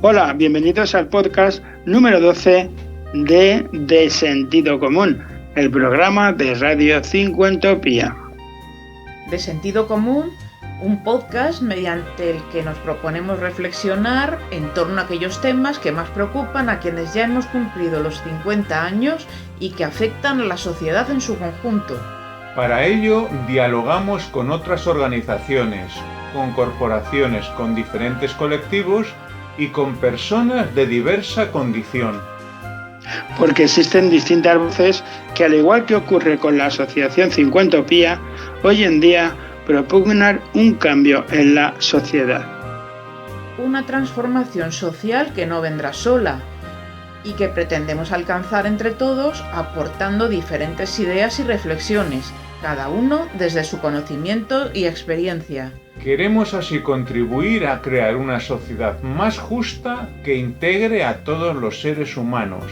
Hola, bienvenidos al podcast número 12 de Sentido Común, el programa de Radio Cincuentopía. De Sentido Común, un podcast mediante el que nos proponemos reflexionar en torno a aquellos temas que más preocupan a quienes ya hemos cumplido los 50 años y que afectan a la sociedad en su conjunto. Para ello, dialogamos con otras organizaciones, con corporaciones, con diferentes colectivos y con personas de diversa condición. Porque existen distintas voces que, al igual que ocurre con la Asociación Cincuentopía, hoy en día propugnan un cambio en la sociedad. Una transformación social que no vendrá sola y que pretendemos alcanzar entre todos aportando diferentes ideas y reflexiones, cada uno desde su conocimiento y experiencia. Queremos así contribuir a crear una sociedad más justa que integre a todos los seres humanos,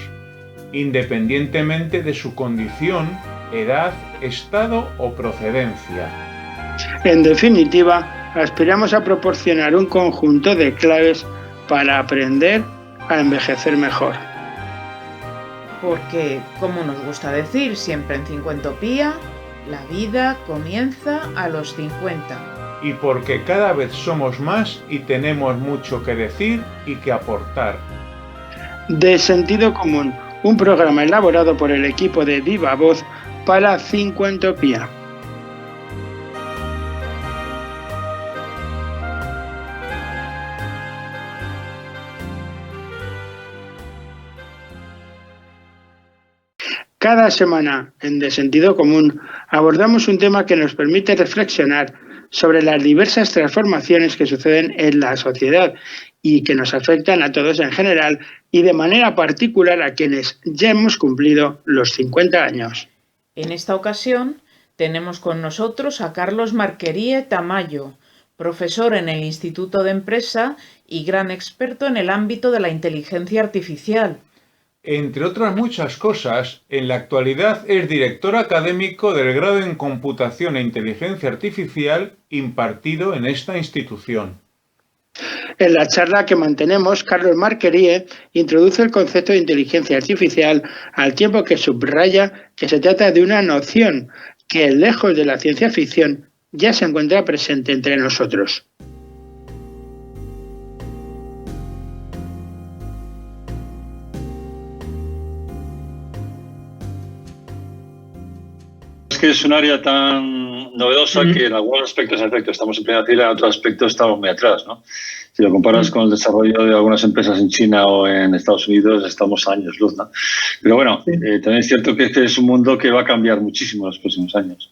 independientemente de su condición, edad, estado o procedencia. En definitiva, aspiramos a proporcionar un conjunto de claves para aprender a envejecer mejor. Porque, como nos gusta decir siempre en Cincuentopía, la vida comienza a los 50. Y porque cada vez somos más y tenemos mucho que decir y que aportar. De Sentido Común, un programa elaborado por el equipo de Viva Voz para Cincuentopía. Cada semana en De Sentido Común abordamos un tema que nos permite reflexionar sobre las diversas transformaciones que suceden en la sociedad y que nos afectan a todos en general y de manera particular a quienes ya hemos cumplido los 50 años. En esta ocasión tenemos con nosotros a Carlos Marquerie Tamayo, profesor en el Instituto de Empresa y gran experto en el ámbito de la inteligencia artificial. Entre otras muchas cosas, en la actualidad es director académico del grado en Computación e Inteligencia Artificial impartido en esta institución. En la charla que mantenemos, Carlos Marquerie introduce el concepto de inteligencia artificial al tiempo que subraya que se trata de una noción que, lejos de la ciencia ficción, ya se encuentra presente entre nosotros. Que es un área tan novedosa que en algunos aspectos, en efecto, estamos en primera fila, en otros aspectos estamos muy atrás, ¿no? Si lo comparas con el desarrollo de algunas empresas en China o en Estados Unidos, estamos a años luz, ¿no? Pero bueno, también es cierto que este es un mundo que va a cambiar muchísimo en los próximos años.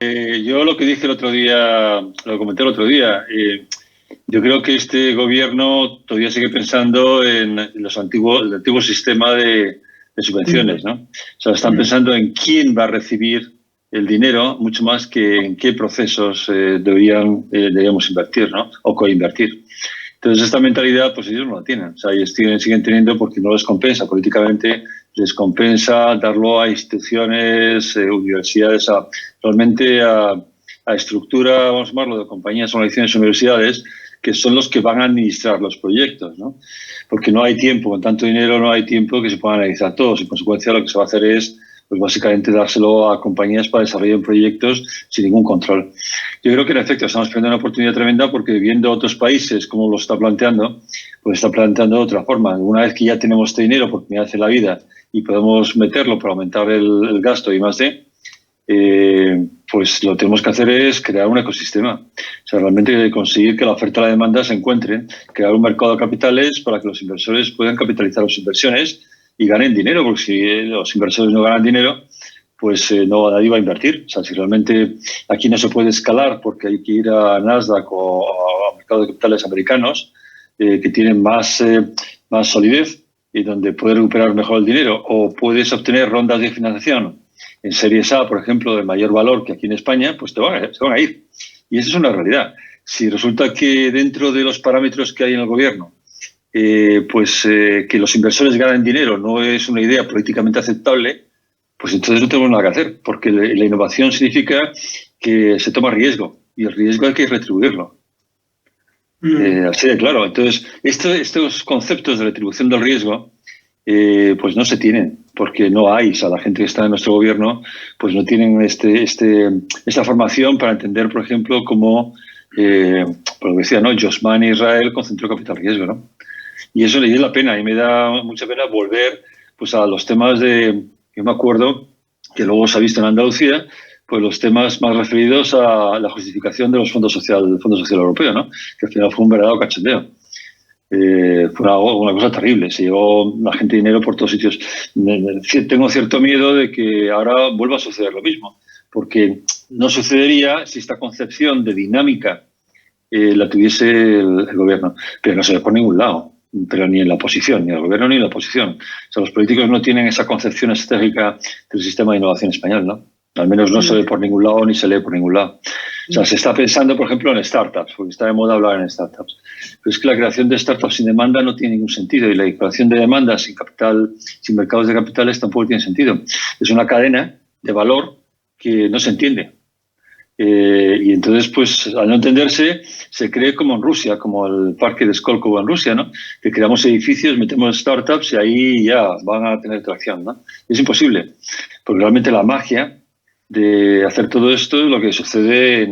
Yo lo que dije el otro día, lo comenté el otro día, yo creo que este gobierno todavía sigue pensando en el antiguo sistema de subvenciones, ¿no? O sea, están pensando en quién va a recibir el dinero mucho más que en qué procesos deberíamos invertir, ¿no? O coinvertir. Entonces, esta mentalidad, pues ellos no la tienen. O sea, ellos siguen teniendo porque no les compensa políticamente, les compensa darlo a instituciones, universidades, realmente a estructura, vamos a llamarlo, de compañías, organizaciones, universidades, que son los que van a administrar los proyectos, ¿no? Porque no hay tiempo, con tanto dinero no hay tiempo que se puedan analizar todos. En consecuencia, lo que se va a hacer es, pues básicamente, dárselo a compañías para desarrollar proyectos sin ningún control. Yo creo que, en efecto, estamos perdiendo una oportunidad tremenda porque, viendo otros países cómo lo está planteando, pues está planteando de otra forma. Una vez que ya tenemos este dinero por primera vez en la vida y podemos meterlo para aumentar el gasto y más pues lo que tenemos que hacer es crear un ecosistema. O sea, realmente conseguir que la oferta y la demanda se encuentren, crear un mercado de capitales para que los inversores puedan capitalizar sus inversiones y ganen dinero, porque si los inversores no ganan dinero, pues nadie va a invertir. O sea, si realmente aquí no se puede escalar porque hay que ir a Nasdaq o a mercados de capitales americanos que tienen más solidez y donde puedes recuperar mejor el dinero, o puedes obtener rondas de financiación en Series A, por ejemplo, de mayor valor que aquí en España, pues se van a ir. Y esa es una realidad. Si resulta que dentro de los parámetros que hay en el gobierno, que los inversores ganen dinero no es una idea políticamente aceptable, pues entonces no tenemos nada que hacer, porque la innovación significa que se toma riesgo y el riesgo hay que retribuirlo. Así de claro. Entonces, estos conceptos de retribución del riesgo pues no se tienen, porque no hay. O sea, la gente que está en nuestro gobierno pues no tienen esta formación para entender, por ejemplo, cómo, por lo que decía, ¿no? Jossman Israel concentró capital riesgo, ¿no? Y eso le da la pena, y me da mucha pena volver pues a los temas yo me acuerdo que luego se ha visto en Andalucía, pues los temas más referidos a la justificación de los del Fondo Social Europeo, ¿no? Que al final fue un verdadero cachondeo. Fue una cosa terrible, se llevó la gente dinero por todos sitios. Tengo cierto miedo de que ahora vuelva a suceder lo mismo, porque no sucedería si esta concepción de dinámica la tuviese el gobierno, pero no se ve por ningún lado, pero ni en la oposición, ni el gobierno ni en la oposición. O sea, los políticos no tienen esa concepción estratégica del sistema de innovación español, ¿no? Al menos no se ve por ningún lado ni se lee por ningún lado. O sea, se está pensando, por ejemplo, en startups, porque está de moda hablar en startups. Pero es que la creación de startups sin demanda no tiene ningún sentido, y la creación de demanda sin capital, sin mercados de capitales tampoco tiene sentido. Es una cadena de valor que no se entiende. Y entonces, pues, al no entenderse, se cree como en Rusia, como el parque de Skolkovo en Rusia, ¿no? Que creamos edificios, metemos startups y ahí ya van a tener tracción, ¿no? Es imposible, porque realmente la magia de hacer todo esto es lo que sucede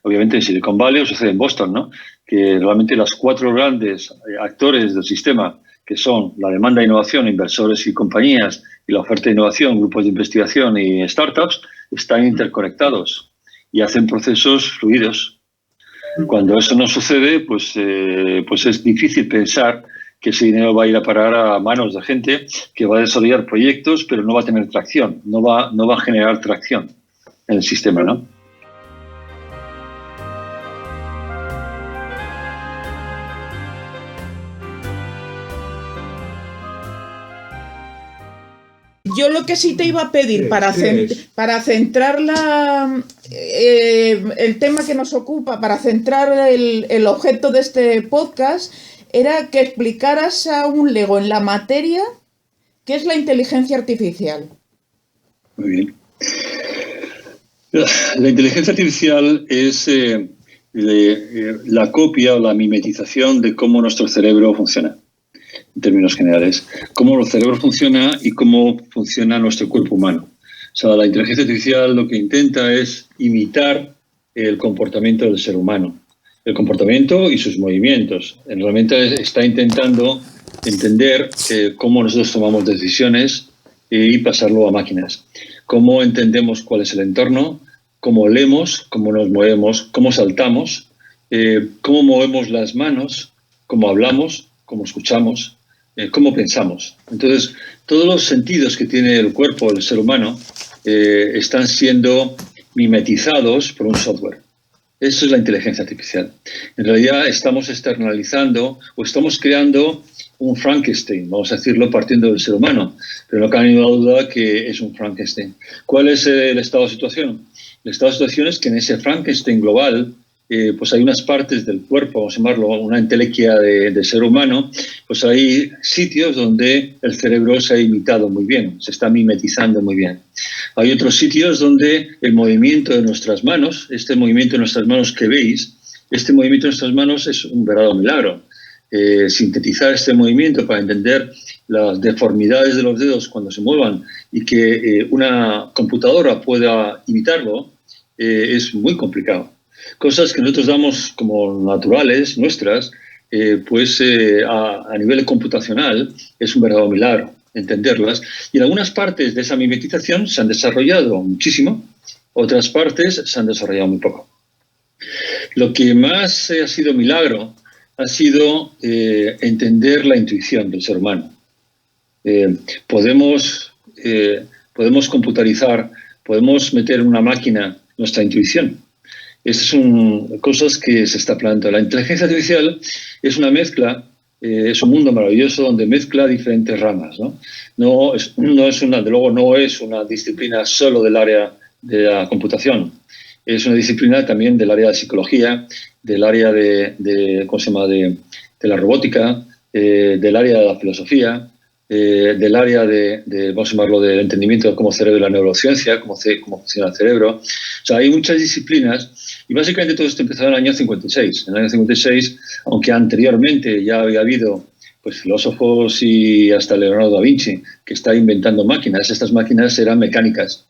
obviamente en Silicon Valley o sucede en Boston, ¿no? Que realmente los 4 grandes actores del sistema, que son la demanda de innovación, inversores y compañías, y la oferta de innovación, grupos de investigación y startups, están interconectados y hacen procesos fluidos. Cuando eso no sucede, pues es difícil pensar que ese dinero va a ir a parar a manos de gente que va a desarrollar proyectos, pero no va a tener tracción, no va a generar tracción en el sistema, ¿no? Yo lo que sí te iba a pedir para centrar el tema que nos ocupa, para centrar el objeto de este podcast, era que explicaras a un lego en la materia qué es la inteligencia artificial. Muy bien. La inteligencia artificial es la copia o la mimetización de cómo nuestro cerebro funciona, en términos generales. Cómo el cerebro funciona y cómo funciona nuestro cuerpo humano. O sea, la inteligencia artificial lo que intenta es imitar el comportamiento del ser humano, el comportamiento y sus movimientos. Realmente está intentando entender cómo nosotros tomamos decisiones y pasarlo a máquinas. Cómo entendemos cuál es el entorno, cómo leemos, cómo nos movemos, cómo saltamos, cómo movemos las manos, cómo hablamos, cómo escuchamos, cómo pensamos. Entonces, todos los sentidos que tiene el cuerpo del ser humano están siendo mimetizados por un software. Eso es la inteligencia artificial. En realidad estamos externalizando o estamos creando un Frankenstein, vamos a decirlo, partiendo del ser humano, pero no cabe ninguna duda que es un Frankenstein. ¿Cuál es el estado de situación? El estado de situación es que en ese Frankenstein global pues hay unas partes del cuerpo, vamos a llamarlo una entelequia de ser humano, pues hay sitios donde el cerebro se ha imitado muy bien, se está mimetizando muy bien. Hay otros sitios donde el movimiento de nuestras manos, este movimiento de nuestras manos que veis, este movimiento de nuestras manos es un verdadero milagro. Sintetizar este movimiento para entender las deformidades de los dedos cuando se muevan y que una computadora pueda imitarlo es muy complicado. Cosas que nosotros damos como naturales, nuestras, a nivel computacional es un verdadero milagro entenderlas. Y en algunas partes de esa mimetización se han desarrollado muchísimo, otras partes se han desarrollado muy poco. Lo que más ha sido milagro ha sido entender la intuición del ser humano. Podemos computarizar, podemos meter en una máquina nuestra intuición. Estas son cosas que se está planteando. La inteligencia artificial es una mezcla, es un mundo maravilloso donde mezcla diferentes ramas, ¿no? De luego no es una disciplina solo del área de la computación. Es una disciplina también del área de psicología, del área de la robótica, del área de la filosofía, del área vamos a llamarlo, del entendimiento de cómo cerebro y la neurociencia, cómo funciona el cerebro. O sea, hay muchas disciplinas y básicamente todo esto empezó en el año 56. En el año 56, aunque anteriormente ya había habido pues filósofos y hasta Leonardo da Vinci que está inventando máquinas, estas máquinas eran mecánicas.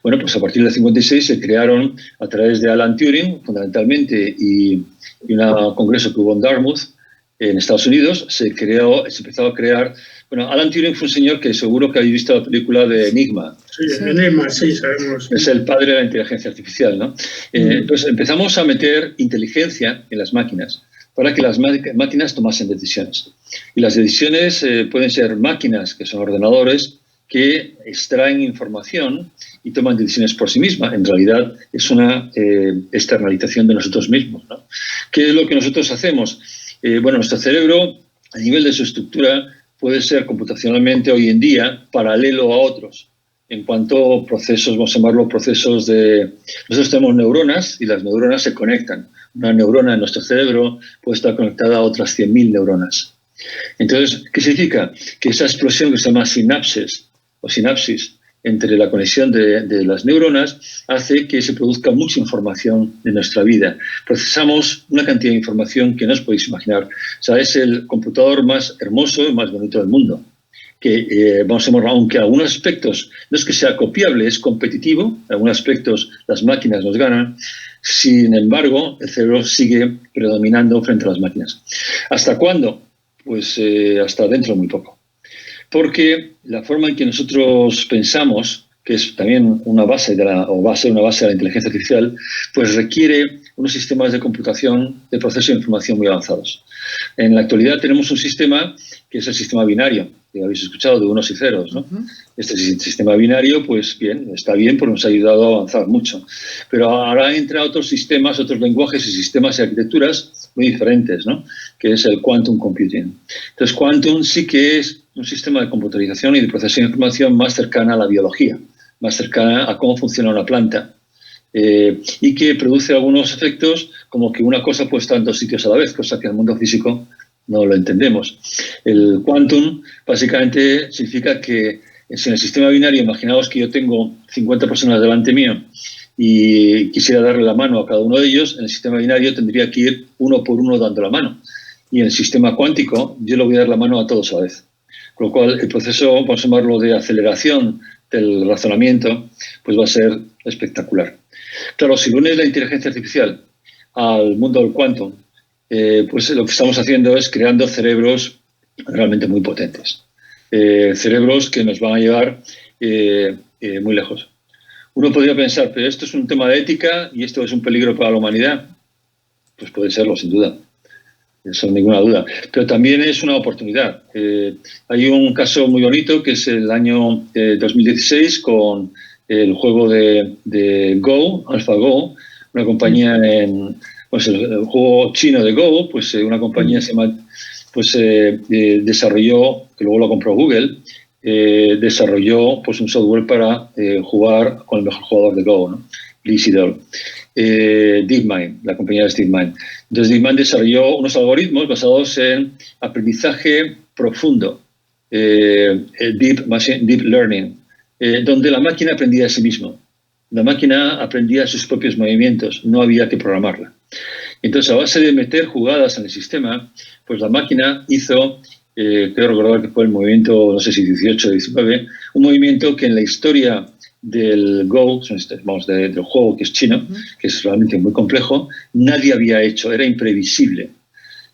Bueno, pues a partir del 56 se crearon a través de Alan Turing, fundamentalmente, y un congreso que hubo en Dartmouth, en Estados Unidos, se empezó a crear. Bueno, Alan Turing fue un señor que seguro que habéis visto la película de Enigma. Sí, Enigma, sí, sabemos. Es el padre de la inteligencia artificial, ¿no? Entonces empezamos a meter inteligencia en las máquinas para que las máquinas tomasen decisiones. Y las decisiones pueden ser máquinas, que son ordenadores, que extraen información y toman decisiones por sí mismas. En realidad es una externalización de nosotros mismos, ¿no? ¿Qué es lo que nosotros hacemos? Bueno, nuestro cerebro, a nivel de su estructura, puede ser computacionalmente hoy en día paralelo a otros. En cuanto a procesos, vamos a llamarlo procesos de... Nosotros tenemos neuronas y las neuronas se conectan. Una neurona en nuestro cerebro puede estar conectada a otras 100.000 neuronas. Entonces, ¿qué significa? Que esa explosión que se llama sinapsis entre la conexión de las neuronas hace que se produzca mucha información de nuestra vida. Procesamos una cantidad de información que no os podéis imaginar. O sea, es el computador más hermoso y más bonito del mundo. Que, vamos a ver, aunque en algunos aspectos no es que sea copiable, es competitivo, en algunos aspectos las máquinas nos ganan, sin embargo, el cerebro sigue predominando frente a las máquinas. ¿Hasta cuándo? Pues hasta dentro de muy poco. Porque la forma en que nosotros pensamos, que es también una base va a ser una base de la inteligencia artificial, pues requiere unos sistemas de computación de proceso de información muy avanzados. En la actualidad tenemos un sistema que es el sistema binario, que habéis escuchado, de unos y ceros, ¿no? Este sistema binario, pues bien, está bien porque nos ha ayudado a avanzar mucho. Pero ahora entra otros sistemas, otros lenguajes y sistemas y arquitecturas muy diferentes, ¿no? Que es el quantum computing. Entonces, quantum sí que es un sistema de computarización y de proceso de información más cercana a la biología, más cercana a cómo funciona una planta. Y que produce algunos efectos como que una cosa puede estar en dos sitios a la vez, cosa que en el mundo físico no lo entendemos. El quantum básicamente significa que si en el sistema binario, imaginaos que yo tengo 50 personas delante mío y quisiera darle la mano a cada uno de ellos, en el sistema binario tendría que ir uno por uno dando la mano. Y en el sistema cuántico yo le voy a dar la mano a todos a la vez. Con lo cual el proceso, vamos a llamarlo de aceleración del razonamiento, pues va a ser espectacular. Claro, si unes la inteligencia artificial al mundo del quantum, pues lo que estamos haciendo es creando cerebros realmente muy potentes. Cerebros que nos van a llevar muy lejos. Uno podría pensar, pero esto es un tema de ética y esto es un peligro para la humanidad. Pues puede serlo, sin duda. Sin ninguna duda. Pero también es una oportunidad. Hay un caso muy bonito que es el año 2016 con el juego de Go, AlphaGo, una compañía pues el juego chino de Go, pues una compañía se llama, pues desarrolló, que luego lo compró Google, desarrolló pues un software para jugar con el mejor jugador de Go, ¿no? Lee Sedol. DeepMind, la compañía es DeepMind. Entonces DeepMind desarrolló unos algoritmos basados en aprendizaje profundo, deep learning, donde la máquina aprendía de sí misma. La máquina aprendía sus propios movimientos, no había que programarla. Entonces, a base de meter jugadas en el sistema, pues la máquina hizo, creo recordar que fue el movimiento, no sé si 18 o 19, un movimiento que en la historia del Go, vamos, del juego que es chino, que es realmente muy complejo, nadie había hecho, era imprevisible.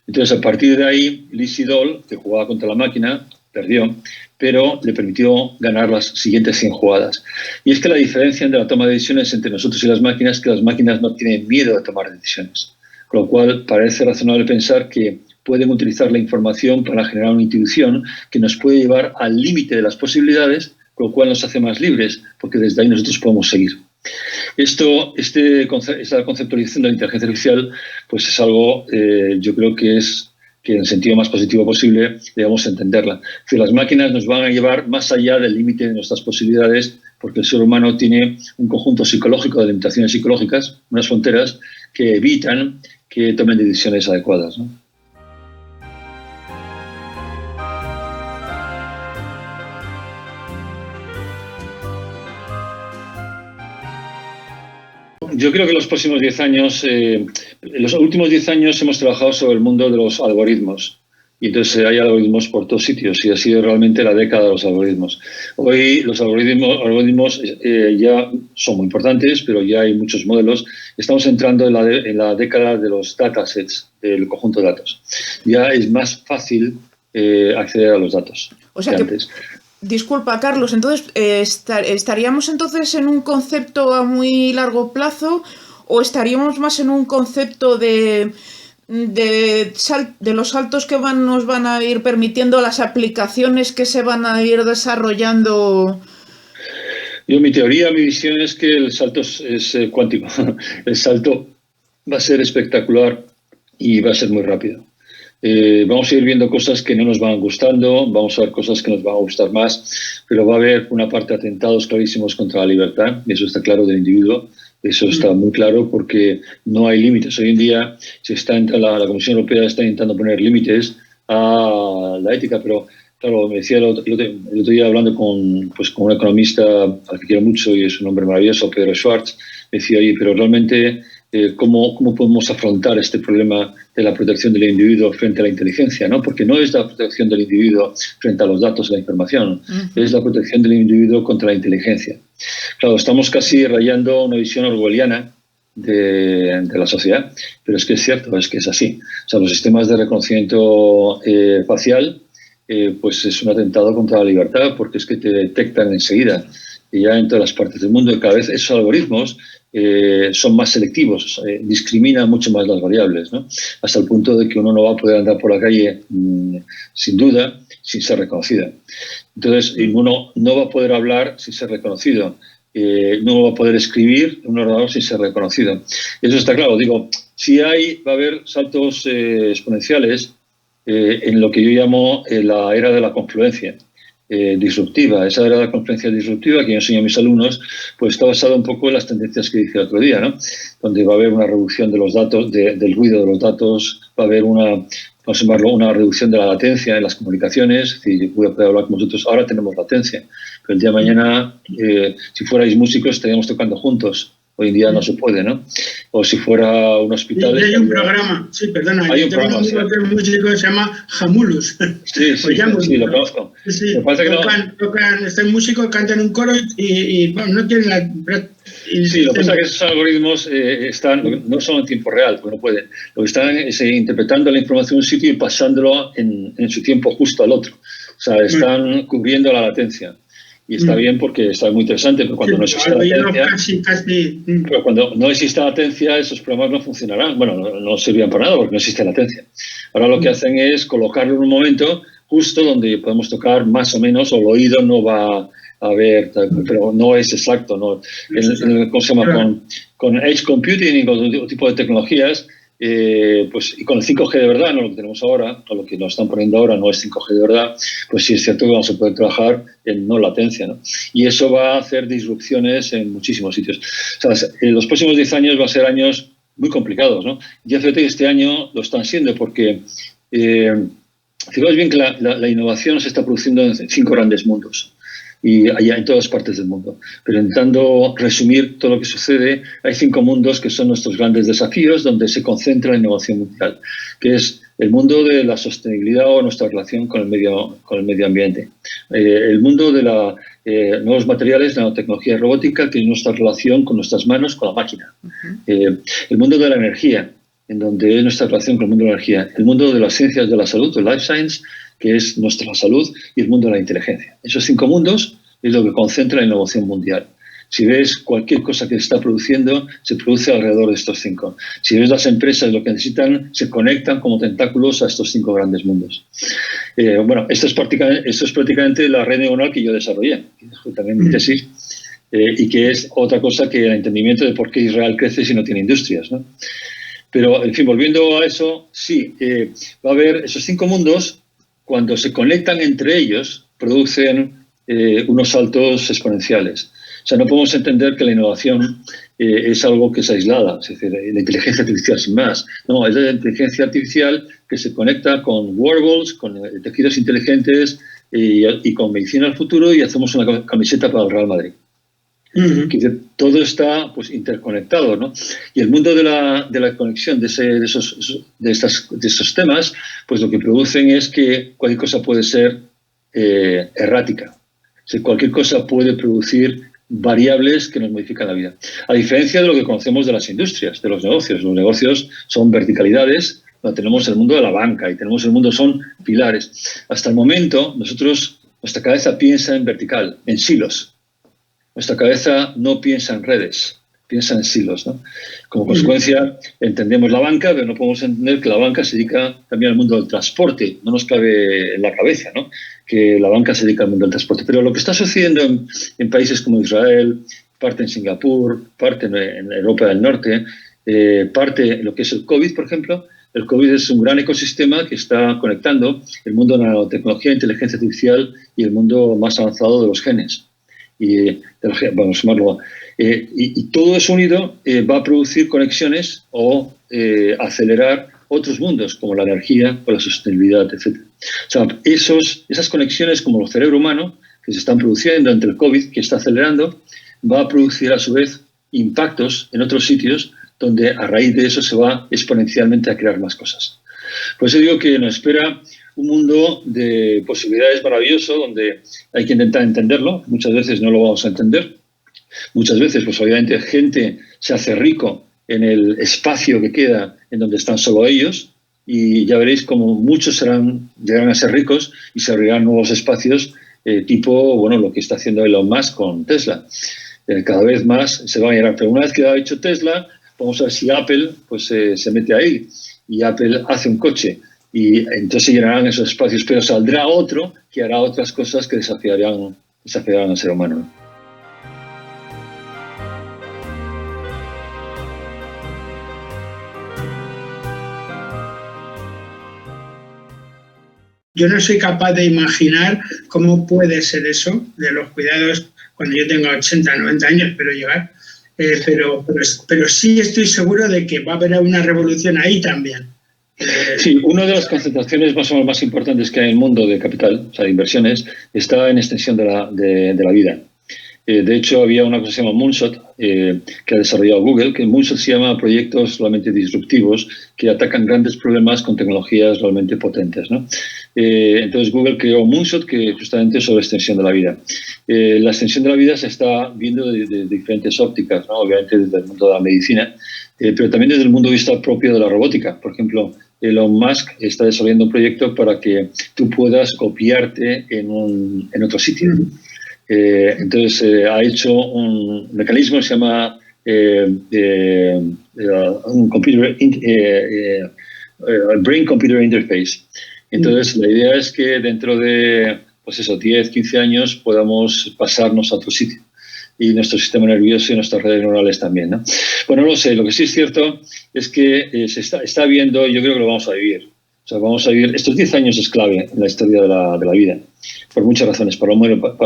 Entonces, a partir de ahí, Lee Sedol, que jugaba contra la máquina, perdió, pero le permitió ganar las siguientes 100 jugadas. Y es que la diferencia entre la toma de decisiones entre nosotros y las máquinas es que las máquinas no tienen miedo de tomar decisiones. Con lo cual, parece razonable pensar que pueden utilizar la información para generar una intuición que nos puede llevar al límite de las posibilidades, con lo cual nos hace más libres, porque desde ahí nosotros podemos seguir. Esta conceptualización de la inteligencia artificial pues es algo, yo creo que en el sentido más positivo posible debemos entenderla. Es decir, las máquinas nos van a llevar más allá del límite de nuestras posibilidades, porque el ser humano tiene un conjunto psicológico de limitaciones psicológicas, unas fronteras que evitan que tomen decisiones adecuadas, ¿no? Yo creo que los próximos 10 años, los últimos 10 años hemos trabajado sobre el mundo de los algoritmos. Y entonces hay algoritmos por todos sitios y ha sido realmente la década de los algoritmos. Hoy los algoritmos ya son muy importantes, pero ya hay muchos modelos. Estamos entrando en la década de los datasets, del conjunto de datos. Ya es más fácil acceder a los datos. O sea que antes. Disculpa, Carlos, entonces ¿estaríamos entonces en un concepto a muy largo plazo o estaríamos más en un concepto de los saltos que nos van a ir permitiendo las aplicaciones que se van a ir desarrollando? Mi teoría, mi visión es que el salto es cuántico. El salto va a ser espectacular y va a ser muy rápido. Vamos a ir viendo cosas que no nos van gustando, vamos a ver cosas que nos van a gustar más, pero va a haber una parte de atentados clarísimos contra la libertad, y eso está claro del individuo, eso está muy claro porque no hay límites. Hoy en día la Comisión Europea está intentando poner límites a la ética, pero claro, me decía el otro día hablando con un economista al que quiero mucho y es un hombre maravilloso, Pedro Schwartz, me decía, oye, pero realmente ¿cómo podemos afrontar este problema de la protección del individuo frente a la inteligencia? ¿No? Porque no es la protección del individuo frente a los datos y la información, es la protección del individuo contra la inteligencia. Claro, estamos casi rayando una visión orwelliana de la sociedad, pero es que es cierto, es que es así. O sea, los sistemas de reconocimiento facial pues es un atentado contra la libertad porque es que te detectan enseguida y ya en todas las partes del mundo y cada vez esos algoritmos son más selectivos, discriminan mucho más las variables, ¿no? Hasta el punto de que uno no va a poder andar por la calle sin duda, sin ser reconocida. Entonces, uno no va a poder hablar sin ser reconocido, no va a poder escribir en un ordenador sin ser reconocido. Eso está claro. Digo, sí va a haber saltos exponenciales en lo que yo llamo la era de la confluencia disruptiva. Esa era la confluencia disruptiva que yo enseño a mis alumnos, pues está basada un poco en las tendencias que dije el otro día, ¿no? Donde va a haber una reducción de los datos, del ruido de los datos, va a haber vamos a llamarlo, una reducción de la latencia en las comunicaciones. Es decir, yo voy a poder hablar con vosotros, ahora tenemos latencia, pero el día de mañana, si fuerais músicos, estaríamos tocando juntos. Hoy en día no se puede, ¿no? O si fuera un hospital... Sí, hay un programa, sí, perdona. Hay un programa, un músico que se llama Jamulus. Sí, lo conozco. Sí, este músico canta en un coro y bueno, no tiene la... Sí, lo que pasa es que esos algoritmos no son en tiempo real, porque no pueden. Lo que están es interpretando la información de un sitio y pasándolo en su tiempo justo al otro. O sea, están cubriendo la latencia. Y está bien porque está muy interesante, pero cuando no existe latencia, pero cuando no existe latencia, esos programas no funcionarán. Bueno, no servían para nada porque no existe latencia. Ahora lo que hacen es colocarlo en un momento justo donde podemos tocar más o menos, o el oído no va a ver, pero no es exacto, ¿no? ¿Cómo se llama? Con edge computing y con otro tipo de tecnologías, pues, y con el 5G de verdad, no lo que tenemos ahora, o lo que nos están poniendo ahora no es 5G de verdad, pues sí es cierto que vamos a poder trabajar en no latencia, ¿no? Y eso va a hacer disrupciones en muchísimos sitios. O sea, en los próximos 10 años va a ser años muy complicados, ¿no? Ya fíjate que este año lo están siendo porque, fijaos bien que la innovación se está produciendo en 5 grandes mundos. Y allá en todas partes del mundo. Pero intentando resumir todo lo que sucede, hay 5 mundos que son nuestros grandes desafíos donde se concentra la innovación mundial, que es el mundo de la sostenibilidad o nuestra relación con el medio ambiente, el mundo de nuevos materiales, nanotecnología y robótica, que es nuestra relación con nuestras manos, con la máquina, el mundo de la energía, en donde es nuestra relación con el mundo de la energía, el mundo de las ciencias de la salud, el life science, que es nuestra salud, y el mundo de la inteligencia. Esos 5 mundos es lo que concentra la innovación mundial. Si ves cualquier cosa que se está produciendo, se produce alrededor de estos 5. Si ves las empresas lo que necesitan, se conectan como tentáculos a estos 5 grandes mundos. Bueno, esto es prácticamente la red neuronal que yo desarrollé, también mi tesis, y que es otra cosa que el entendimiento de por qué Israel crece si no tiene industrias, ¿no? Pero, en fin, volviendo a eso, sí, va a haber esos 5 mundos. Cuando se conectan entre ellos, producen unos saltos exponenciales. O sea, no podemos entender que la innovación es algo que es aislada, es decir, la inteligencia artificial sin más. No, es la inteligencia artificial que se conecta con wearables, con tejidos inteligentes y con medicina al futuro y hacemos una camiseta para el Real Madrid. Que todo está pues interconectado, ¿no? Y el mundo de la conexión de estos temas, pues lo que producen es que cualquier cosa puede ser errática. O sea, cualquier cosa puede producir variables que nos modifican la vida. A diferencia de lo que conocemos de las industrias, de los negocios. Los negocios son verticalidades, tenemos el mundo de la banca y tenemos el mundo, son pilares. Hasta el momento, nuestra cabeza piensa en vertical, en silos. Nuestra cabeza no piensa en redes, piensa en silos, ¿no? Como consecuencia, entendemos la banca, pero no podemos entender que la banca se dedica también al mundo del transporte. No nos cabe en la cabeza, ¿no?, que la banca se dedica al mundo del transporte. Pero lo que está sucediendo en países como Israel, parte en Singapur, parte en Europa del Norte, parte en lo que es el COVID, por ejemplo. El COVID es un gran ecosistema que está conectando el mundo de la nanotecnología, inteligencia artificial y el mundo más avanzado de los genes. Y todo eso unido va a producir conexiones o acelerar otros mundos, como la energía o la sostenibilidad, etc. O sea, esas conexiones, como el cerebro humano, que se están produciendo entre el COVID, que está acelerando, va a producir a su vez impactos en otros sitios donde a raíz de eso se va exponencialmente a crear más cosas. Por eso digo que nos espera un mundo de posibilidades maravilloso, donde hay que intentar entenderlo. Muchas veces no lo vamos a entender. Muchas veces, pues obviamente, gente se hace rico en el espacio que queda en donde están solo ellos, y ya veréis como muchos llegarán a ser ricos y se abrirán nuevos espacios tipo, lo que está haciendo Elon Musk con Tesla. Cada vez más se va a llegar. Pero una vez que ha hecho Tesla, vamos a ver si Apple pues se mete ahí y Apple hace un coche. Y entonces se llenarán esos espacios, pero saldrá otro que hará otras cosas que desafiarán al ser humano. Yo no soy capaz de imaginar cómo puede ser eso de los cuidados cuando yo tenga 80, 90 años, espero llegar. Pero sí estoy seguro de que va a haber una revolución ahí también. Sí, una de las concentraciones más importantes que hay en el mundo de capital, o sea, de inversiones, está en extensión de la vida. De hecho, había una cosa que se llama Moonshot, que ha desarrollado Google, que Moonshot se llama proyectos realmente disruptivos que atacan grandes problemas con tecnologías realmente potentes, ¿no? Entonces Google creó Moonshot, que justamente es sobre extensión de la vida. La extensión de la vida se está viendo de diferentes ópticas, ¿no? Obviamente desde el mundo de la medicina, pero también desde el punto de vista propio de la robótica. Por ejemplo, Elon Musk está desarrollando un proyecto para que tú puedas copiarte en otro sitio. Entonces ha hecho un mecanismo que se llama un Brain Computer Interface. Entonces la idea es que dentro de 10, 15 años podamos pasarnos a otro sitio, y nuestro sistema nervioso y nuestras redes neurales también, ¿no? Bueno, no lo sé. Lo que sí es cierto es que se está viendo, y yo creo que lo vamos a vivir. O sea, vamos a vivir. Estos 10 años es clave en la historia de la vida, por muchas razones, para lo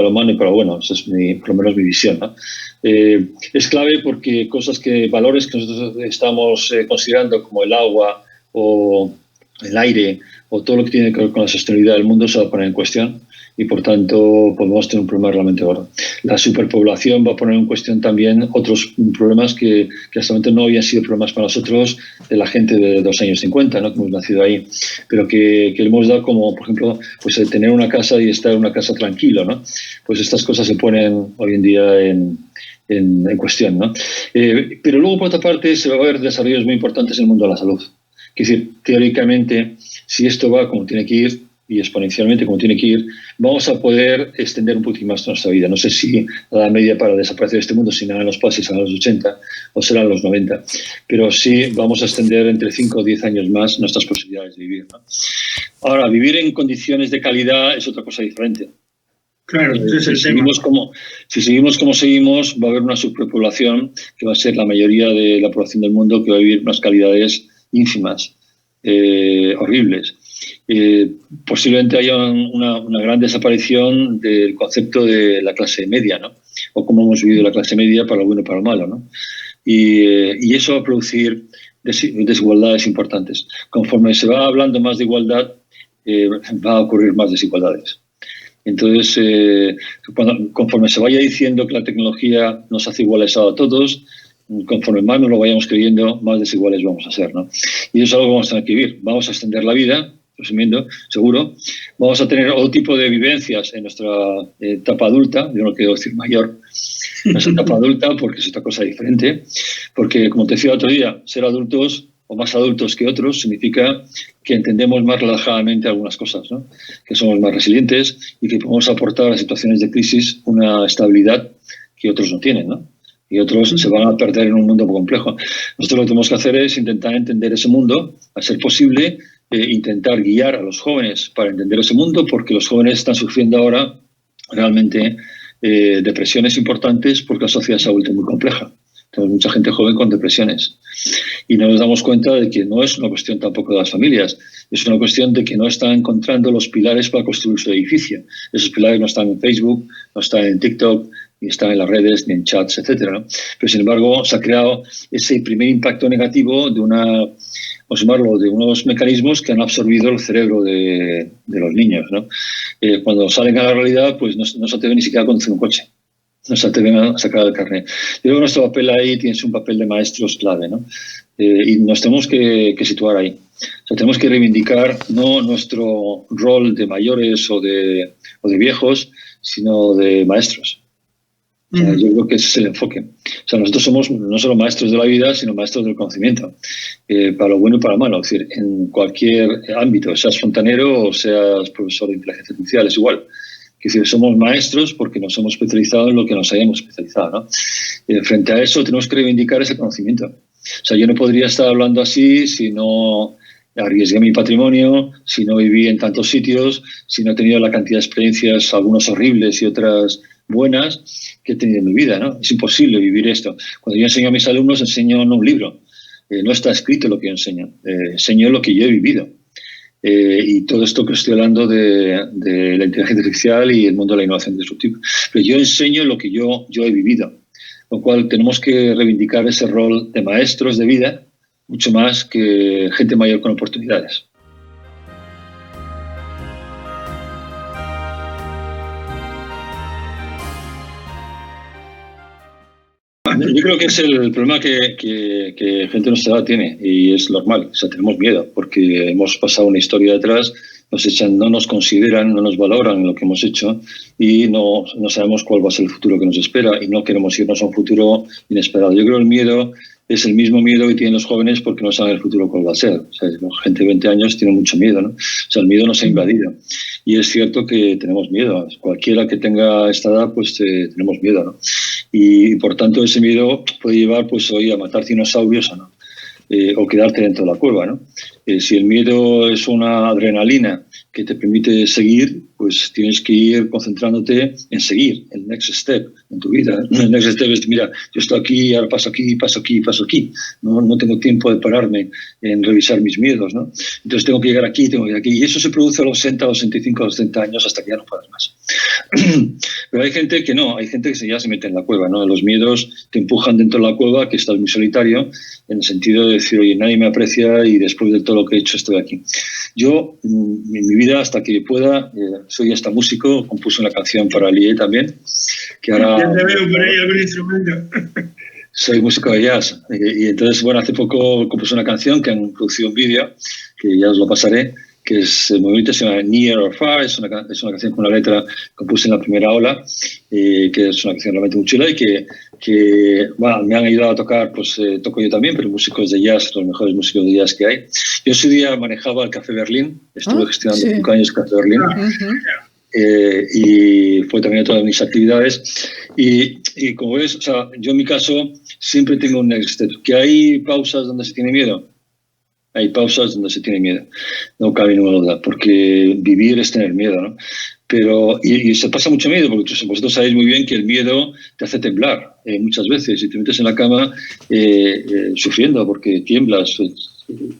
humano y para lo bueno. Eso es por lo menos mi visión, ¿no? Es clave porque valores que nosotros estamos considerando, como el agua o el aire o todo lo que tiene que ver con la sostenibilidad del mundo, se va a poner en cuestión, y por tanto podemos tener un problema realmente gordo. La superpoblación va a poner en cuestión también otros problemas que hasta el momento no habían sido problemas para nosotros, de la gente de los años 50, ¿no?, que hemos nacido ahí, pero que hemos dado como, por ejemplo, pues el tener una casa y estar en una casa tranquilo, ¿no? Pues estas cosas se ponen hoy en día en cuestión, ¿no? Pero luego, por otra parte, se va a ver desarrollos muy importantes en el mundo de la salud. Es decir, teóricamente, si esto va como tiene que ir, y exponencialmente como tiene que ir, vamos a poder extender un poquito más nuestra vida. No sé si a la media para desaparecer de este mundo, si nada los pases a los 80 o serán los 90, pero sí vamos a extender entre 5 o 10 años más nuestras posibilidades de vivir, ¿no? Ahora, vivir en condiciones de calidad es otra cosa diferente. Claro, ese es el tema. Si seguimos como seguimos, va a haber una superpoblación que va a ser la mayoría de la población del mundo, que va a vivir unas calidades ínfimas, horribles. Posiblemente haya una gran desaparición del concepto de la clase media, ¿no? O cómo hemos vivido la clase media, para lo bueno y para lo malo, ¿no? Y eso va a producir desigualdades importantes. Conforme se va hablando más de igualdad, va a ocurrir más desigualdades. Entonces, conforme se vaya diciendo que la tecnología nos hace iguales a todos, conforme más nos lo vayamos creyendo, más desiguales vamos a ser, ¿no? Y eso es algo que vamos a tener que vivir. Vamos a extender la vida, resumiendo, seguro. Vamos a tener otro tipo de vivencias en nuestra etapa adulta. Yo no quiero decir mayor, nuestra etapa adulta, porque es otra cosa diferente. Porque, como te decía el otro día, ser adultos o más adultos que otros significa que entendemos más relajadamente algunas cosas, ¿no? Que somos más resilientes y que podemos aportar a situaciones de crisis una estabilidad que otros no tienen, ¿no? Y otros se van a perder en un mundo muy complejo. Nosotros lo que tenemos que hacer es intentar entender ese mundo, a ser posible, intentar guiar a los jóvenes para entender ese mundo, porque los jóvenes están sufriendo ahora realmente depresiones importantes porque la sociedad se ha vuelto muy compleja. Tenemos mucha gente joven con depresiones y no nos damos cuenta de que no es una cuestión tampoco de las familias, es una cuestión de que no están encontrando los pilares para construir su edificio. Esos pilares no están en Facebook, no están en TikTok, ni están en las redes, ni en chats, etcétera, ¿no? Pero sin embargo se ha creado ese primer impacto negativo de de unos mecanismos que han absorbido el cerebro de los niños, ¿no? Cuando salen a la realidad, pues no se atreven ni siquiera a conducir un coche. No se atreven a sacar el carnet. Yo creo que nuestro papel ahí tiene un papel de maestros clave, ¿no? Y nos tenemos que situar ahí. O sea, tenemos que reivindicar no nuestro rol de mayores o de viejos, sino de maestros. O sea, yo creo que ese es el enfoque. O sea, nosotros somos no solo maestros de la vida, sino maestros del conocimiento, para lo bueno y para lo malo. Es decir, en cualquier ámbito, seas fontanero o seas profesor de inteligencia artificial, es igual. Es decir, somos maestros porque nos hemos especializado en lo que nos hayamos especializado, ¿no? Frente a eso tenemos que reivindicar ese conocimiento. O sea, yo no podría estar hablando así si no arriesgué mi patrimonio, si no viví en tantos sitios, si no he tenido la cantidad de experiencias, algunas horribles y otras buenas, que he tenido en mi vida, ¿no? Es imposible vivir esto. Cuando yo enseño a mis alumnos, enseño no un libro. No está escrito lo que yo enseño. Enseño lo que yo he vivido. Y todo esto que estoy hablando de la inteligencia artificial y el mundo de la innovación disruptiva. Pero yo enseño lo que yo he vivido. Con lo cual tenemos que reivindicar ese rol de maestros de vida mucho más que gente mayor con oportunidades. Yo creo que es el problema que gente de nuestra edad tiene, y es normal. O sea, tenemos miedo porque hemos pasado una historia detrás, no nos consideran, no nos valoran lo que hemos hecho y no sabemos cuál va a ser el futuro que nos espera y no queremos irnos a un futuro inesperado. Yo creo que el miedo es el mismo miedo que tienen los jóvenes porque no saben el futuro cuál va a ser. O sea, la gente de 20 años tiene mucho miedo, ¿no? O sea, el miedo nos ha invadido. Y es cierto que tenemos miedo. Cualquiera que tenga esta edad, pues tenemos miedo, ¿no? Y por tanto ese miedo puede llevar pues hoy a matar dinosaurios o no. O quedarte dentro de la cueva, ¿no? Si el miedo es una adrenalina que te permite seguir, pues tienes que ir concentrándote en seguir el next step en tu vida. El next step es, mira, yo estoy aquí, ahora paso aquí, paso aquí, paso aquí. No tengo tiempo de pararme en revisar mis miedos, ¿no? Entonces tengo que llegar aquí, tengo que llegar aquí. Y eso se produce a los 60, a los 65, a los 70 años hasta que ya no puedas más. Pero hay gente que no, hay gente que ya se mete en la cueva, ¿no? Los miedos te empujan dentro de la cueva, que estás muy solitario, en el sentido de decir, oye, nadie me aprecia y después de todo lo que he hecho estoy aquí. Yo, en mi vida, hasta que pueda, soy hasta músico, compuse una canción para el IE también, que ahora... Ya te veo por ahí algún instrumento. Soy músico de jazz y entonces, bueno, hace poco compuse una canción que han producido un vídeo, que ya os lo pasaré, que es el movimiento, se llama Near or Far, es una canción con una letra que compuse en la primera ola, que es una canción realmente muy chula y que bueno, me han ayudado a tocar, pues toco yo también, pero músicos de jazz, los mejores músicos de jazz que hay. Yo en su día manejaba el Café Berlín, estuve gestionando 5 años el Café Berlín. Y fue también otra de mis actividades y como ves, o sea, yo en mi caso siempre tengo un next step. ¿Que hay pausas donde se tiene miedo? Hay pausas donde se tiene miedo, no cabe ninguna duda, porque vivir es tener miedo, ¿no? Pero, y se pasa mucho miedo, porque vosotros sabéis muy bien que el miedo te hace temblar muchas veces, y te metes en la cama sufriendo porque tiemblas,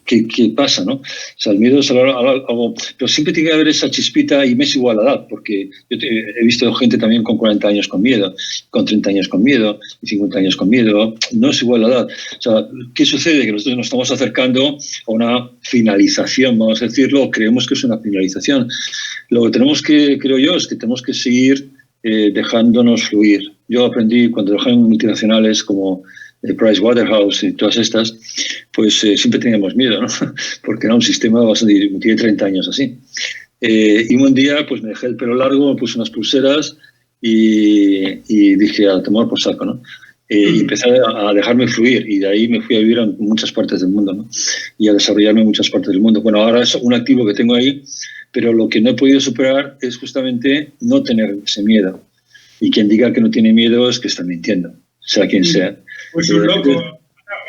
¿qué pasa, no? O sea, el miedo es algo... Pero siempre tiene que haber esa chispita, y me es igual a la edad, porque yo he visto gente también con 40 años con miedo, con 30 años con miedo, y 50 años con miedo. No es igual a la edad. O sea, ¿qué sucede? Que nosotros nos estamos acercando a una finalización, vamos a decirlo, o creemos que es una finalización. Lo que tenemos que, creo yo, es que tenemos que seguir dejándonos fluir. Yo aprendí cuando trabajé en multinacionales como Pricewaterhouse y todas estas, pues siempre teníamos miedo, ¿no? Porque era un sistema bastante... Tiene 30 años así. Y un día pues me dejé el pelo largo, me puse unas pulseras y dije, a tomar por saco, ¿no? Y empecé a dejarme fluir, y de ahí me fui a vivir en muchas partes del mundo, ¿no? Y a desarrollarme en muchas partes del mundo. Bueno, ahora es un activo que tengo ahí, pero lo que no he podido superar es justamente no tener ese miedo. Y quien diga que no tiene miedo es que está mintiendo, sea quien sea. Pues un loco.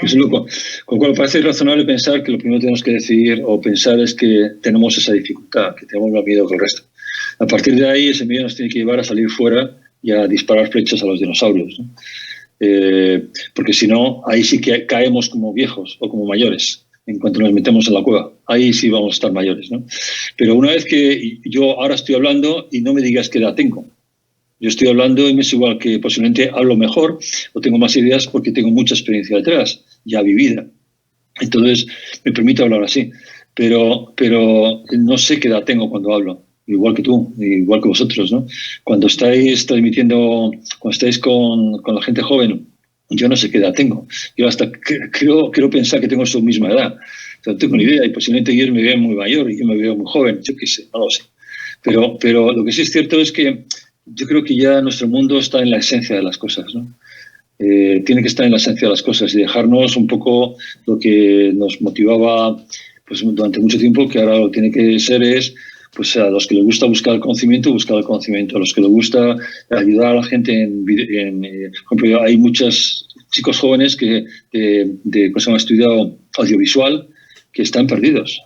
Es un loco. Con lo cual parece razonable pensar que lo primero que tenemos que decidir o pensar es que tenemos esa dificultad, que tenemos más miedo que el resto. A partir de ahí, ese miedo nos tiene que llevar a salir fuera y a disparar flechas a los dinosaurios, ¿no? Porque si no, ahí sí que caemos como viejos o como mayores. En cuanto nos metemos en la cueva, ahí sí vamos a estar mayores, ¿no? Pero una vez que yo ahora estoy hablando, y no me digas qué edad tengo. Yo estoy hablando y me es igual, que posiblemente hablo mejor o tengo más ideas porque tengo mucha experiencia detrás, ya vivida. Entonces, me permite hablar así. Pero no sé qué edad tengo cuando hablo, igual que tú, igual que vosotros, ¿no? Cuando estáis transmitiendo, cuando estáis con la gente joven, yo no sé qué edad tengo. Yo hasta creo pensar que tengo su misma edad. O sea, no tengo ni idea, y posiblemente ellos me vean muy mayor y yo me veo muy joven, yo qué sé, no lo sé. Pero lo que sí es cierto es que yo creo que ya nuestro mundo está en la esencia de las cosas, ¿no? Tiene que estar en la esencia de las cosas y dejarnos un poco lo que nos motivaba pues, durante mucho tiempo, que ahora lo que tiene que ser es, pues a los que les gusta buscar el conocimiento, a los que les gusta ayudar a la gente por ejemplo, hay muchos chicos jóvenes que han estudiado audiovisual que están perdidos,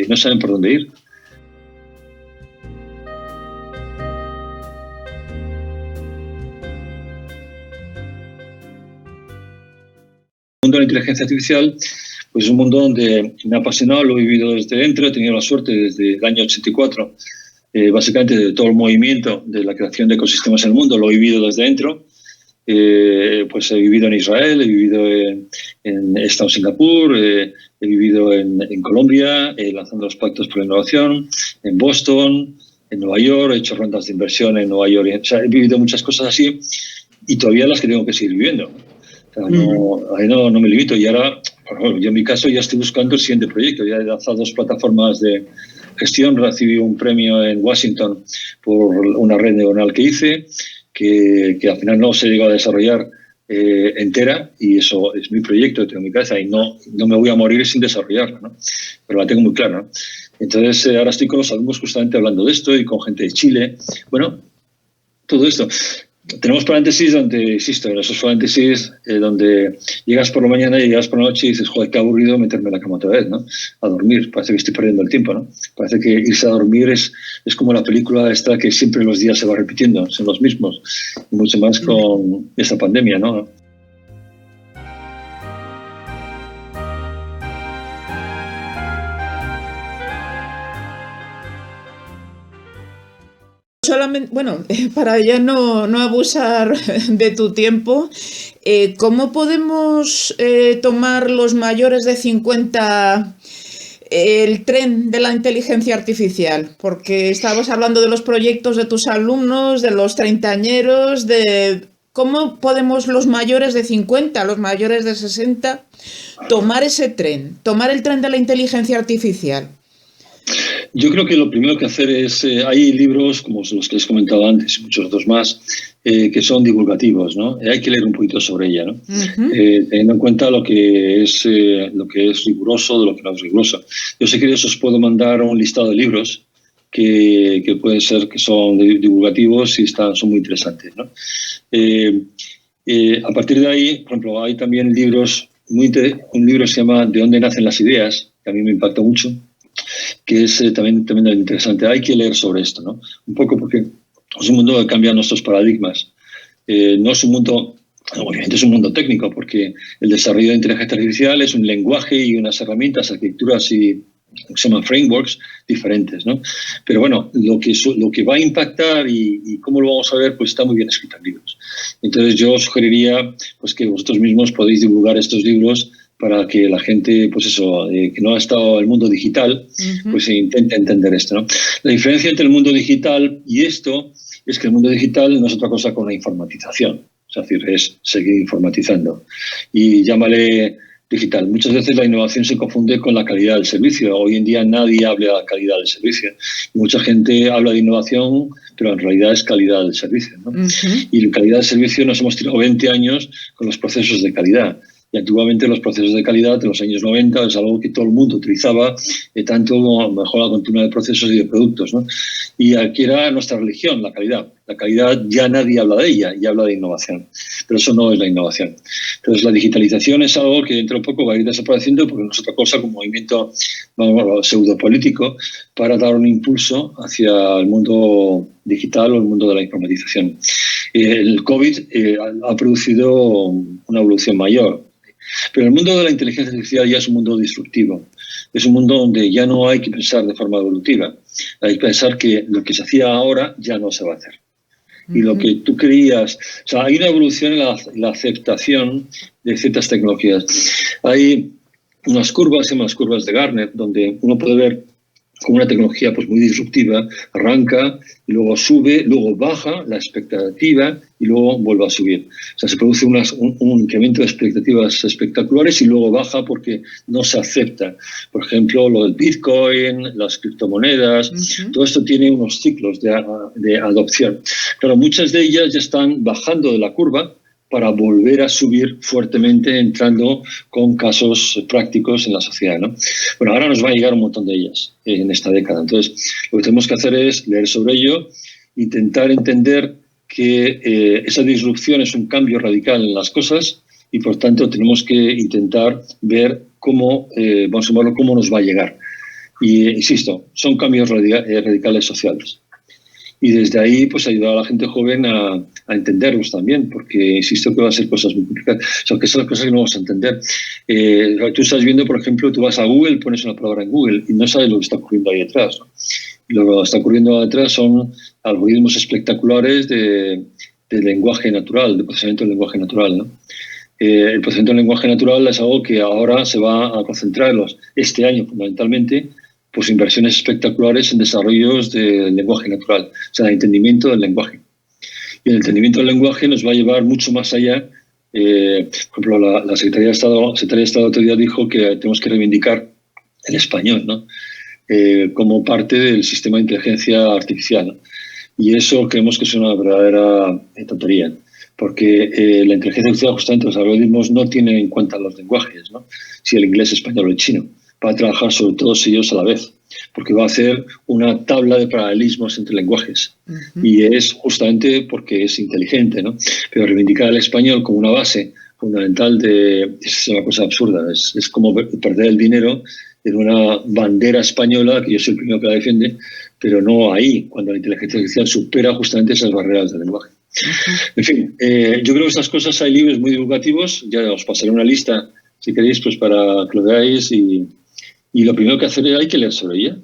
no saben por dónde ir. El mundo de la inteligencia artificial pues es un mundo donde me ha apasionado, lo he vivido desde dentro, he tenido la suerte desde el año 84, básicamente de todo el movimiento de la creación de ecosistemas en el mundo, lo he vivido desde dentro. Pues he vivido en Israel, he vivido he estado en Singapur, he vivido en Colombia, lanzando los pactos por la innovación, en Boston, en Nueva York, he hecho rondas de inversión en Nueva York, o sea, he vivido muchas cosas así y todavía las que tengo que seguir viviendo. O sea, ahí no me limito. Y ahora, por ejemplo, yo en mi caso ya estoy buscando el siguiente proyecto. Ya he lanzado 2 plataformas de gestión, recibí un premio en Washington por una red neuronal que hice, que al final no se llegó a desarrollar entera, y eso es mi proyecto, tengo en mi cabeza y no me voy a morir sin desarrollarla, ¿no? Pero la tengo muy clara, ¿no? Entonces ahora estoy con los alumnos justamente hablando de esto y con gente de Chile. Bueno, todo esto. Tenemos paréntesis donde, insisto, en esos paréntesis donde llegas por la mañana y llegas por la noche y dices, joder, qué aburrido meterme en la cama otra vez, ¿no? A dormir, parece que estoy perdiendo el tiempo, ¿no? Parece que irse a dormir es como la película esta que siempre los días se va repitiendo, son los mismos, y mucho más con esta pandemia, ¿no? Solamente, bueno, para ya no abusar de tu tiempo, ¿cómo podemos tomar los mayores de 50 el tren de la inteligencia artificial? Porque estabas hablando de los proyectos de tus alumnos, de los treintañeros, de cómo podemos los mayores de 50, los mayores de 60, tomar ese tren, tomar el tren de la inteligencia artificial. Yo creo que lo primero que hacer es, hay libros como los que les comentaba antes y muchos otros más, que son divulgativos, ¿no? Hay que leer un poquito sobre ella, ¿no? Teniendo en cuenta lo que es riguroso de lo que no es riguroso. Yo sé que os puedo mandar un listado de libros que pueden ser que son divulgativos y son muy interesantes, ¿no? A partir de ahí, por ejemplo, hay también libros, un libro se llama ¿De dónde nacen las ideas?, que a mí me impacta mucho, que es también interesante. Hay que leer sobre esto, ¿no? Un poco porque es un mundo que cambia nuestros paradigmas. No es un mundo Obviamente es un mundo técnico, porque el desarrollo de inteligencia artificial es un lenguaje y unas herramientas, arquitecturas y se llaman frameworks diferentes, ¿no? Pero bueno, lo que va a impactar y cómo lo vamos a ver, pues está muy bien escrito en libros. Entonces yo sugeriría pues que vosotros mismos podéis divulgar estos libros para que la gente, pues eso, que no ha estado en el mundo digital, pues intente entender esto, ¿no? La diferencia entre el mundo digital y esto es que el mundo digital no es otra cosa que una informatización. Es decir, es seguir informatizando. Y llámale digital. Muchas veces la innovación se confunde con la calidad del servicio. Hoy en día nadie habla de la calidad del servicio. Mucha gente habla de innovación, pero en realidad es calidad del servicio, ¿no? Y en calidad del servicio nos hemos tirado 20 años con los procesos de calidad. Y antiguamente los procesos de calidad de los años 90 es algo que todo el mundo utilizaba, tanto como mejora continua de procesos y de productos, ¿no? Y aquí era nuestra religión, la calidad. La calidad ya nadie habla de ella, ya habla de innovación. Pero eso no es la innovación. Entonces la digitalización es algo que dentro de poco va a ir desapareciendo porque no es otra cosa que un movimiento pseudopolítico para dar un impulso hacia el mundo digital o el mundo de la informatización. El COVID ha producido una evolución mayor. Pero el mundo de la inteligencia artificial ya es un mundo disruptivo. Es un mundo donde ya no hay que pensar de forma evolutiva. Hay que pensar que lo que se hacía ahora ya no se va a hacer. Y lo que tú creías... O sea, hay una evolución en la aceptación de ciertas tecnologías. Hay unas curvas, se llaman las curvas de Gartner, donde uno puede ver como una tecnología pues muy disruptiva arranca y luego sube, luego baja la expectativa y luego vuelve a subir. O sea, se produce un incremento de expectativas espectaculares y luego baja porque no se acepta. Por ejemplo, lo del Bitcoin, las criptomonedas, todo esto tiene unos ciclos de adopción. Pero muchas de ellas ya están bajando de la curva para volver a subir fuertemente, entrando con casos prácticos en la sociedad, ¿no? Bueno, ahora nos va a llegar un montón de ellas en esta década. Entonces, lo que tenemos que hacer es leer sobre ello, intentar entender que esa disrupción es un cambio radical en las cosas y, por tanto, tenemos que intentar ver cómo, vamos a llamarlo, cómo nos va a llegar. Y, insisto, son cambios radicales sociales. Y desde ahí, pues ayudar a la gente joven a entenderlos también, porque insisto que va a ser cosas muy complicadas. O sea, que son cosas que no vamos a entender. Tú estás viendo, por ejemplo, tú vas a Google, pones una palabra en Google y no sabes lo que está ocurriendo ahí detrás, ¿no? Lo que está ocurriendo ahí detrás son algoritmos espectaculares de lenguaje natural, de procesamiento del lenguaje natural, ¿no? El procesamiento del lenguaje natural es algo que ahora se va a concentrar este año fundamentalmente, pues inversiones espectaculares en desarrollos del lenguaje natural, o sea, el entendimiento del lenguaje. Y el entendimiento del lenguaje nos va a llevar mucho más allá. Por ejemplo, la Secretaría de Estado otro día dijo que tenemos que reivindicar el español, ¿no? Como parte del sistema de inteligencia artificial, ¿no? Y eso creemos que es una verdadera tontería, porque la inteligencia artificial, justamente los algoritmos, no tienen en cuenta los lenguajes, ¿no? Si el inglés, español o el chino. Va a trabajar sobre todos ellos a la vez, porque va a hacer una tabla de paralelismos entre lenguajes. Y es justamente porque es inteligente, ¿no? Pero reivindicar el español como una base fundamental es una cosa absurda. Es como perder el dinero en una bandera española, que yo soy el primero que la defiende, pero no ahí, cuando la inteligencia artificial supera justamente esas barreras del lenguaje. En fin, yo creo que estas cosas, hay libros muy divulgativos, ya os pasaré una lista, si queréis, pues para que lo veáis, y lo primero que hacer hay que leer sobre ella.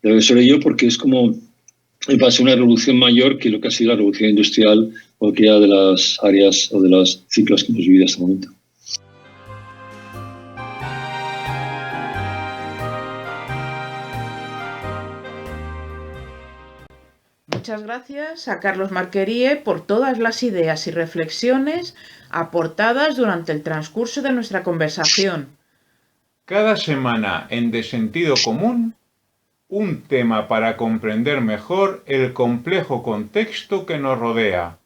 Leer sobre ello porque es como, va a ser una revolución mayor que lo que ha sido la revolución industrial o cualquiera de las áreas o de los ciclos que hemos vivido hasta el momento. Muchas gracias a Carlos Marquerie por todas las ideas y reflexiones aportadas durante el transcurso de nuestra conversación. Cada semana en De Sentido Común, un tema para comprender mejor el complejo contexto que nos rodea.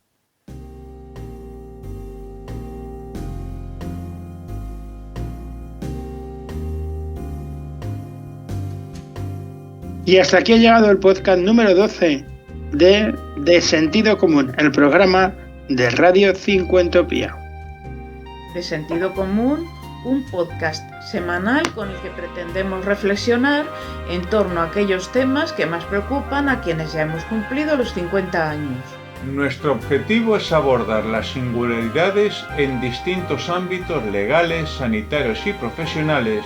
Y hasta aquí ha llegado el podcast número 12 de Sentido Común, el programa de Radio Cincuentopía. De Sentido Común, un podcast semanal con el que pretendemos reflexionar en torno a aquellos temas que más preocupan a quienes ya hemos cumplido los 50 años. Nuestro objetivo es abordar las singularidades en distintos ámbitos legales, sanitarios y profesionales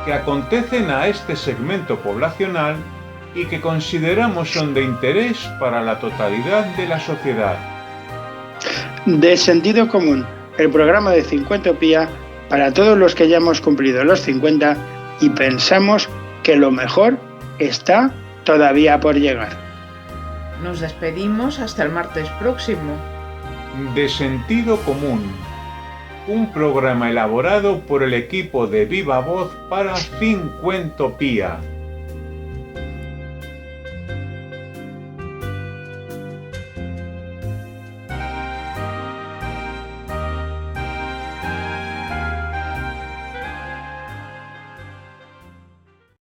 que acontecen a este segmento poblacional y que consideramos son de interés para la totalidad de la sociedad. De sentido común, el programa de Cincuentopía para todos los que ya hemos cumplido los 50 y pensamos que lo mejor está todavía por llegar. Nos despedimos hasta el martes próximo. De sentido común, un programa elaborado por el equipo de Viva Voz para Cincuentopía.